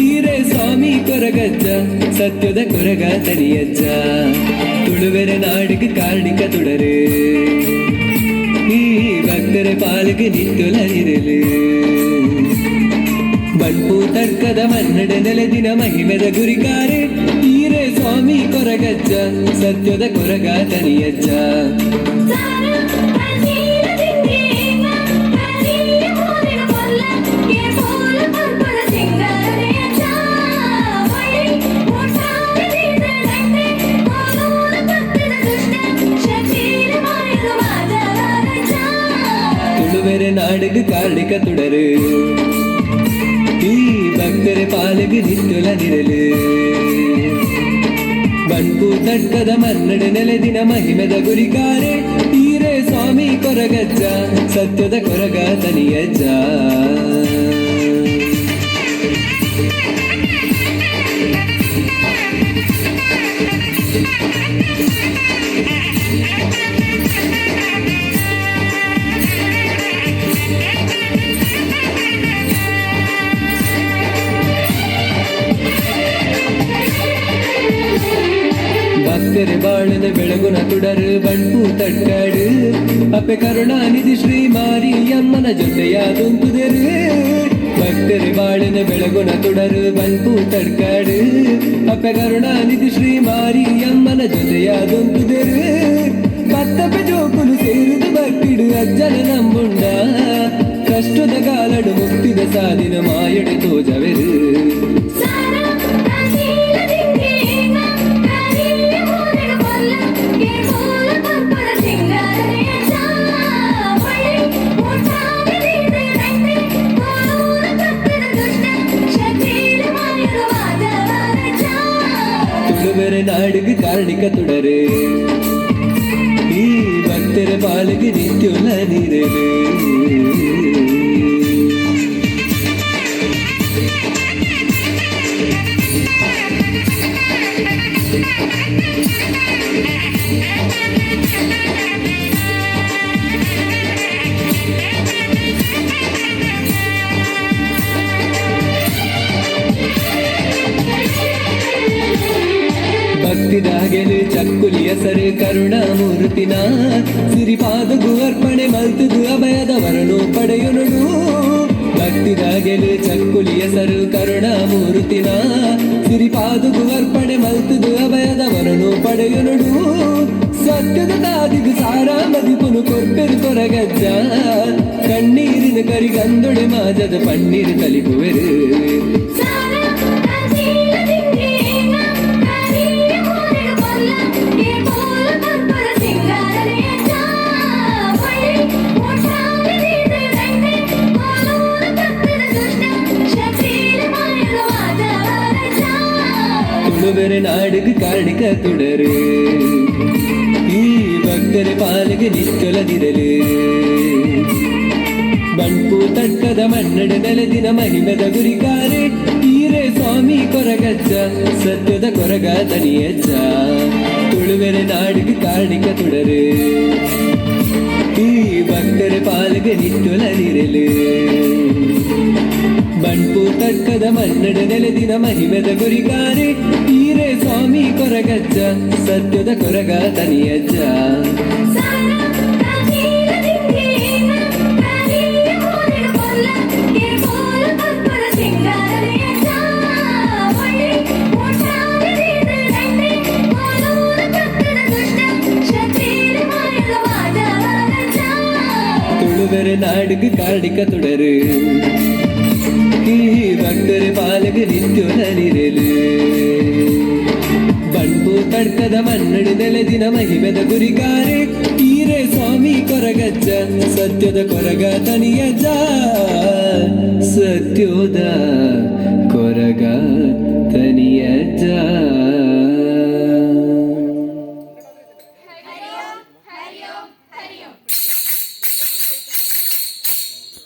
ಈರೆ ಸ್ವಾಮಿ ಕೊರಗಜ್ಜ ಸತ್ಯದ ಕೊರಗ ತನಿಯಜ್ಜ ತುಳುವೆರ ನಾಡಿಗೆ ಕಾರ್ಣಿಕ ತುಡರು ಈ ಭಕ್ತರ ಪಾಲಿಗೆ ನಿತ್ತೊಲರಿರಲು ಬಂಪು ತರ್ಕದ ಮನ್ನಡ ನೆಲೆದಿನ ಮಹಿಮೆದ ಗುರಿಕಾರೆ ಈರೆ ಸ್ವಾಮಿ ಕೊರಗಜ್ಜ ಸತ್ಯದ ಕೊರಗ ತನಿಯಜ್ಜ ತುಳುವೆರ ನಾಡಿಗೆ ಕಾರ್ಣಿಕ ತುಡರು ಈ ಭಕ್ತರ ಪಾಲಿಗೆ ನಿತ್ತೊಲರಿರಲು ಬಂಪು ತಡ್ಕದ ಮನ್ನಡ ನೆಲೆದಿನ ಮಹಿಮೆದ ಗುರಿಕಾರೆ ಈರೆ ಸ್ವಾಮಿ ಕೊರಗಜ್ಜ ಸತ್ಯದ ಕೊರಗ ತನಿಯಜ್ಜ ಭಕ್ತರ ಬಾಳದ ಬೆಳಗುನ ತುಡರು ಬಂಪು ತಡ್ಕಾಡು ಅಪ್ಪೆ ಕರುಣಾನಿಧಿ ಶ್ರೀ ಮಾರಿಯಮ್ಮನ ಜೊತೆಯಾದೊಂದುದರು ಭಕ್ತರ ಬಾಳದ ಬೆಳಗುನ ತುಡರು ಬಂಪು ತಡ್ಕಾಡು ಅಪ್ಪೆ ಕರುಣಾನಿಧಿ ಶ್ರೀ ಮಾರಿಯಮ್ಮನ ಜೊತೆಯಾದೊಂದುದರು ಭತ್ತಪ್ಪೆ ಜೋಕುಲು ಸೇರಿದು ಭಕ್ತಿಡು ಅಜ್ಜನ ನಂಬುಂಡ ಕಷ್ಟದ ಕಾಲಡು ಮುಕ್ತಿದ ಸಾದಿನ ಮಾಯಡೆ ತೋಜವೆರು ತುಳುವೆರ ನಾಡಿಗೆ ಕಾರ್ಣಿಕ ತುಡರು ಈ ಭಕ್ತರ ಪಾಲಿಗೆ ನಿತ್ಯೊಲರಿರಲು ಭಕ್ತಿದಾಗೆಲು ಚಕ್ಕುಲಿಯ ಸರು ಕರುಣಾಮೂರ್ತಿನ ಸಿರಿಪಾದಗು ಅರ್ಪಣೆ ಮಲ್ತುದು ಅಭಯದ ವರಣು ಪಡೆಯುನುಡು ಭಕ್ತಿದಾಗೆಲು ಚಕ್ಕುಲಿಯ ಸರು ಕರುಣಾಮೂರ್ತಿನ ಸಿರಿಪಾದಗು ಅರ್ಪಣೆ ಮಲ್ತುದು ಅಭಯದ ವರಣು ಪಡೆಯುನುಡು ಸತ್ಯದ ತಾದಿಗು ಸಾರ ಮದಿಪುನು ಕೊರ್ಪೆರು ಕೊರಗಜ್ಜ ಕಣ್ಣೀರಿನ ಕರಿಗಂದೊಡೆ ಮಾಜದ ಪನ್ನೀರು ತಲಿಪುವೆರು ತುಳುವೆರ ನಾಡಿಗೆ ಕಾರ್ಣಿಕ ತುಡರು ಈ ಭಕ್ತರ ಪಾಲಿಗೆ ನಿತ್ತೊಲರಿರಲು ಬಂಪು ತಡ್ಕದ ಮನ್ನಡ ನೆಲೆದಿನ ಮಹಿಮೆದ ಗುರಿಕಾರೆ ಈರೆ ಸ್ವಾಮಿ ಕೊರಗಜ್ಜ ಸತ್ಯದ ಕೊರಗ ತನಿಯಜ್ಜ ತುಳುವೆರ ನಾಡಿಗೆ ಕಾರ್ಣಿಕ ತುಡರು ಈ ಭಕ್ತರ ಪಾಲಿಗೆ ನಿತ್ತೊಲರಿರಲು ಬಂಪು ತಡ್ಕದ ಮನ್ನಡ ನೆಲೆದಿನ ಮಹಿಮೆದ ಗುರಿಕಾರೆ ಈರೆ ಸ್ವಾಮಿ ಕೊರಗಜ್ಜ ಸತ್ಯದ ಕೊರಗ ತನಿಯಜ್ಜ ತುಳುವೆರ ನಾಡಿಗೆ ಕಾರ್ಣಿಕ ತುಡರು ಈ ಭಕ್ತರ ಪಾಲಿಗೆ ನಿತ್ಯೊಲರಿರಲು ಬಂಪು ತಡ್ಕದ ಮನ್ನಡ ನೆಲೆದಿನ ಮಹಿಮೆದ ಗುರಿಕಾರೆ ಈರೆ ಸ್ವಾಮಿ ಕೊರಗಜ್ಜ ಸತ್ಯದ ಕೊರಗ ತನಿಯಜ್ಜ ಸತ್ಯೋದ ಕೊರಗ